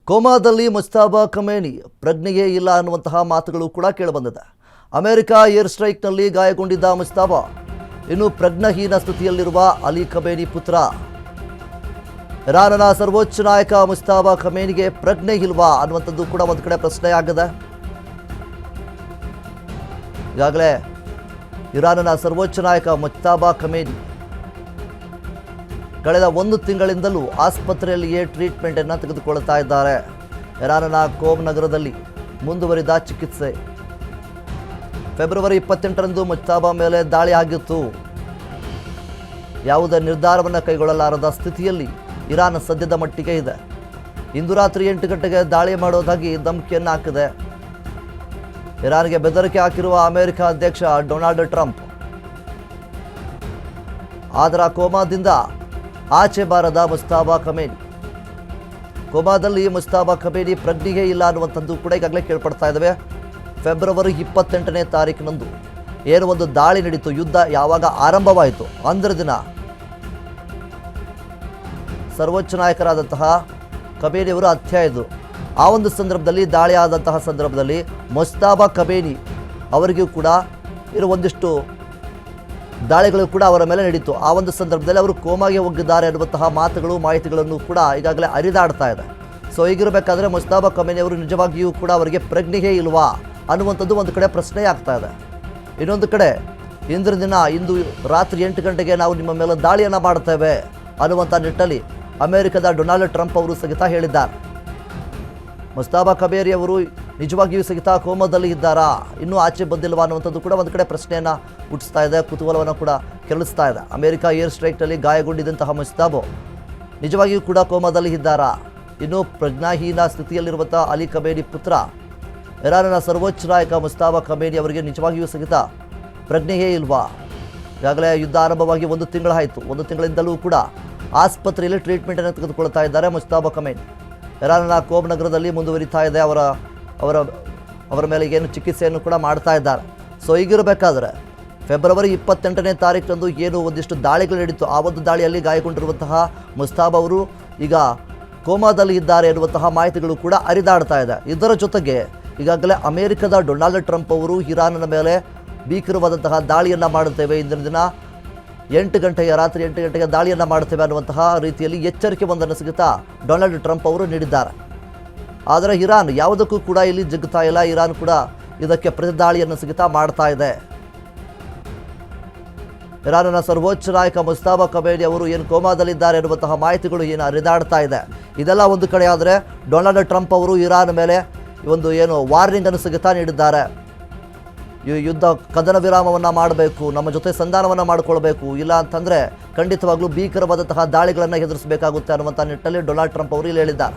ಕೋಮಾದಲ್ಲಿ ಮುಜ್ತಬಾ Khamenei ಪ್ರಜ್ಞೆಯೇ ಇಲ್ಲ ಅನ್ನುವಂತಹ ಮಾತುಗಳು ಕೂಡ ಕೇಳಿಬಂದಿದೆ. ಅಮೆರಿಕ ಏರ್ ಸ್ಟ್ರೈಕ್ನಲ್ಲಿ ಗಾಯಗೊಂಡಿದ್ದ ಮುಜ್ತಬಾ ಇನ್ನು ಪ್ರಜ್ಞಾಹೀನ ಸ್ಥಿತಿಯಲ್ಲಿರುವ ಅಲಿ ಖಮೇನಿ ಪುತ್ರ. ಇರಾನ್ನ ಸರ್ವೋಚ್ಚ ನಾಯಕ ಮುಜ್ತಬಾ ಖಮೇನಿಗೆ ಪ್ರಜ್ಞೆ ಇಲ್ವಾ ಅನ್ನುವಂಥದ್ದು ಕೂಡ ಒಂದು ಕಡೆ ಪ್ರಶ್ನೆಯಾಗಿದೆ. ಈಗಾಗಲೇ ಇರಾನ್ನ ಸರ್ವೋಚ್ಚ ನಾಯಕ ಮುಜ್ತಬಾ ಖಮೇನಿ ಕಳೆದ 1 ತಿಂಗಳಿಂದಲೂ ಆಸ್ಪತ್ರೆಯಲ್ಲಿಯೇ ಟ್ರೀಟ್ಮೆಂಟ್ ಅನ್ನು ತೆಗೆದುಕೊಳ್ಳುತ್ತಾ ಇದ್ದಾರೆ. ಇರಾನ್ನ ಕೋಮ್ ನಗರದಲ್ಲಿ ಮುಂದುವರಿದ ಚಿಕಿತ್ಸೆ. ಫೆಬ್ರವರಿ 28ರಂದು ಮುಜ್ತಬಾ ಮೇಲೆ ದಾಳಿ ಆಗಿತ್ತು. ಯಾವುದೇ ನಿರ್ಧಾರವನ್ನು ಕೈಗೊಳ್ಳಲಾರದ ಸ್ಥಿತಿಯಲ್ಲಿ ಇರಾನ್ ಸದ್ಯದ ಮಟ್ಟಿಗೆ ಇದೆ. ಇಂದು ರಾತ್ರಿ 8 ಗಂಟೆಗೆ ದಾಳಿ ಮಾಡೋದಾಗಿ ಧಮಕಿಯನ್ನು ಹಾಕಿದೆ. ಇರಾನ್ಗೆ ಬೆದರಿಕೆ ಹಾಕಿರುವ ಅಮೆರಿಕ ಅಧ್ಯಕ್ಷ ಡೊನಾಲ್ಡ್ ಟ್ರಂಪ್. ಆದರ ಕೋಮಾದಿಂದ ಆಚೆ ಬಾರದ ಮುಜ್ತಬಾ ಖಮೇನಿ. ಕೋಮಾದಲ್ಲಿ ಮುಜ್ತಬಾ ಖಮೇನಿ ಪ್ರಜ್ಞೆಯೇ ಇಲ್ಲ ಅನ್ನುವಂಥದ್ದು ಕೂಡ ಈಗಾಗಲೇ ಕೇಳ್ಪಡ್ತಾ ಇದ್ದಾವೆ. ಫೆಬ್ರವರಿ 28ನೇ ತಾರೀಕಿನಂದು ಏನು ಒಂದು ದಾಳಿ ನಡೀತು, ಯುದ್ಧ ಯಾವಾಗ ಆರಂಭವಾಯಿತು ಅಂದ್ರ ದಿನ ಸರ್ವೋಚ್ಚ ನಾಯಕರಾದಂತಹ ಖಮೇನಿ ಅವರು ಹತ್ಯೆ ಆಯಿತು. ಆ ಒಂದು ಸಂದರ್ಭದಲ್ಲಿ ದಾಳಿ ಆದಂತಹ ಸಂದರ್ಭದಲ್ಲಿ ಮುಜ್ತಬಾ ಖಮೇನಿ ಅವರಿಗೂ ಕೂಡ ಇರೋ ಒಂದಿಷ್ಟು ದಾಳಿಗಳು ಕೂಡ ಅವರ ಮೇಲೆ ನಡೀತು. ಆ ಒಂದು ಸಂದರ್ಭದಲ್ಲಿ ಅವರು ಕೋಮಾಗೆ ಹೋಗಿದ್ದಾರೆ ಅನ್ನುವಂತಹ ಮಾತುಗಳು ಮಾಹಿತಿಗಳನ್ನು ಕೂಡ ಈಗಾಗಲೇ ಹರಿದಾಡ್ತಾ ಇದೆ. ಸೊ ಹೀಗಿರಬೇಕಾದ್ರೆ ಮುಜ್ತಬಾ ಖಮೇನಿ ಅವರು ನಿಜವಾಗಿಯೂ ಕೂಡ ಅವರಿಗೆ ಪ್ರಜ್ಞೆಯೇ ಇಲ್ವಾ ಅನ್ನುವಂಥದ್ದು ಒಂದು ಕಡೆ ಪ್ರಶ್ನೆ ಆಗ್ತಾ ಇದೆ. ಇನ್ನೊಂದು ಕಡೆ ಇಂದು ರಾತ್ರಿ 8 ಗಂಟೆಗೆ ನಾವು ನಿಮ್ಮ ಮೇಲೆ ದಾಳಿಯನ್ನು ಮಾಡ್ತೇವೆ ಅನ್ನುವಂಥ ನಿಟ್ಟಲ್ಲಿ ಅಮೆರಿಕದ ಡೊನಾಲ್ಡ್ ಟ್ರಂಪ್ ಅವರು ಸಹಿತ ಹೇಳಿದ್ದಾರೆ. ಮುಜ್ತಬಾ ಖಮೇನಿ ಅವರು ನಿಜವಾಗಿಯೂ ಸಹಿತ ಕೋಮಾದಲ್ಲಿ ಇದ್ದಾರಾ, ಇನ್ನೂ ಆಚೆ ಬಂದಿಲ್ವಾ ಅನ್ನುವಂಥದ್ದು ಕೂಡ ಒಂದು ಕಡೆ ಪ್ರಶ್ನೆಯನ್ನು ಹುಟ್ಟಿಸ್ತಾ ಇದೆ, ಕುತೂಹಲವನ್ನು ಕೂಡ ಕೆರಳಿಸ್ತಾ ಇದೆ. ಅಮೆರಿಕ ಏರ್ ಸ್ಟ್ರೈಕ್ನಲ್ಲಿ ಗಾಯಗೊಂಡಿದ್ದಂತಹ ಮುಜ್ತಬಾ ನಿಜವಾಗಿಯೂ ಕೂಡ ಕೋಮಾದಲ್ಲಿ ಇದ್ದಾರಾ? ಇನ್ನು ಪ್ರಜ್ಞಾಹೀನ ಸ್ಥಿತಿಯಲ್ಲಿರುವಂಥ ಅಲಿ ಖಮೇನಿ ಪುತ್ರ ಇರಾನ್ನ ಸರ್ವೋಚ್ಚ ನಾಯಕ ಮುಜ್ತಬಾ ಖಮೇನಿ ಅವರಿಗೆ ನಿಜವಾಗಿಯೂ ಸಹಿತ ಪ್ರಜ್ಞೆಯೇ ಇಲ್ವಾ? ಈಗಾಗಲೇ ಯುದ್ಧ ಆರಂಭವಾಗಿ 1 ತಿಂಗಳಾಯಿತು. 1 ತಿಂಗಳಿಂದಲೂ ಕೂಡ ಆಸ್ಪತ್ರೆಯಲ್ಲಿ ಟ್ರೀಟ್ಮೆಂಟನ್ನು ತೆಗೆದುಕೊಳ್ತಾ ಇದ್ದಾರೆ ಮುಜ್ತಬಾ ಖಮೇನಿ. ಇರಾನ್ನ ಕೋಮ್ ನಗರದಲ್ಲಿ ಮುಂದುವರಿತಾ ಇದೆ. ಅವರ ಮೇಲೆ ಏನು ಚಿಕಿತ್ಸೆಯನ್ನು ಕೂಡ ಮಾಡ್ತಾ ಇದ್ದಾರೆ. ಸೊ ಹೀಗಿರಬೇಕಾದ್ರೆ ಫೆಬ್ರವರಿ 28ನೇ ತಾರೀಕಿನಂದು ಏನು ಒಂದಿಷ್ಟು ದಾಳಿಗಳು ನಡೀತು, ಆ ಒಂದು ದಾಳಿಯಲ್ಲಿ ಗಾಯಗೊಂಡಿರುವಂತಹ ಮುಜ್ತಬಾ ಅವರು ಈಗ ಕೋಮಾದಲ್ಲಿ ಇದ್ದಾರೆ ಎನ್ನುವಂತಹ ಮಾಹಿತಿಗಳು ಕೂಡ ಹರಿದಾಡ್ತಾ ಇದೆ. ಇದರ ಜೊತೆಗೆ ಈಗಾಗಲೇ ಅಮೆರಿಕದ ಡೊನಾಲ್ಡ್ ಟ್ರಂಪ್ ಅವರು ಇರಾನ್ನ ಮೇಲೆ ಭೀಕರವಾದಂತಹ ದಾಳಿಯನ್ನು ಮಾಡುತ್ತೇವೆ, ಇಂದಿನ ದಿನ ರಾತ್ರಿ 8 ಗಂಟೆಗೆ ದಾಳಿಯನ್ನು ಮಾಡುತ್ತೇವೆ ಅನ್ನುವಂತಹ ರೀತಿಯಲ್ಲಿ ಎಚ್ಚರಿಕೆ ಒಂದನ್ನು ಸಹಿತ ಡೊನಾಲ್ಡ್ ಟ್ರಂಪ್ ಅವರು ನೀಡಿದ್ದಾರೆ. ಆದರೆ ಇರಾನ್ ಯಾವುದಕ್ಕೂ ಕೂಡ ಇಲ್ಲಿ ಜಗ್ಗುತ್ತಾ ಇಲ್ಲ. ಇರಾನ್ ಕೂಡ ಇದಕ್ಕೆ ಪ್ರತಿದಾಳಿಯನ್ನು ಸಹಿತ ಮಾಡ್ತಾ ಇದೆ. ಇರಾನ್ನ ಸರ್ವೋಚ್ಚ ನಾಯಕ ಮುಜ್ತಬಾ ಖಮೇನಿ ಅವರು ಏನು ಕೋಮಾದಲ್ಲಿದ್ದಾರೆ ಎನ್ನುವಂತಹ ಮಾಹಿತಿಗಳು ಏನು ಹರಿದಾಡ್ತಾ ಇದೆ. ಇದೆಲ್ಲ ಒಂದು ಕಡೆ ಆದರೆ ಡೊನಾಲ್ಡ್ ಟ್ರಂಪ್ ಅವರು ಇರಾನ್ ಮೇಲೆ ಒಂದು ಏನು ವಾರ್ನಿಂಗ್ ಅನ್ನು ಸಹಿತ ನೀಡಿದ್ದಾರೆ. ಈ ಯುದ್ಧ ಕದನ ವಿರಾಮವನ್ನು ಮಾಡಬೇಕು, ನಮ್ಮ ಜೊತೆ ಸಂಧಾನವನ್ನು ಮಾಡಿಕೊಳ್ಬೇಕು, ಇಲ್ಲ ಅಂತಂದರೆ ಖಂಡಿತವಾಗ್ಲೂ ಭೀಕರವಾದಂತಹ ದಾಳಿಗಳನ್ನು ಎದುರಿಸಬೇಕಾಗುತ್ತೆ ಅನ್ನುವಂಥ ನಿಟ್ಟಲ್ಲಿ ಡೊನಾಲ್ಡ್ ಟ್ರಂಪ್ ಅವರು ಇಲ್ಲಿ ಹೇಳಿದ್ದಾರೆ.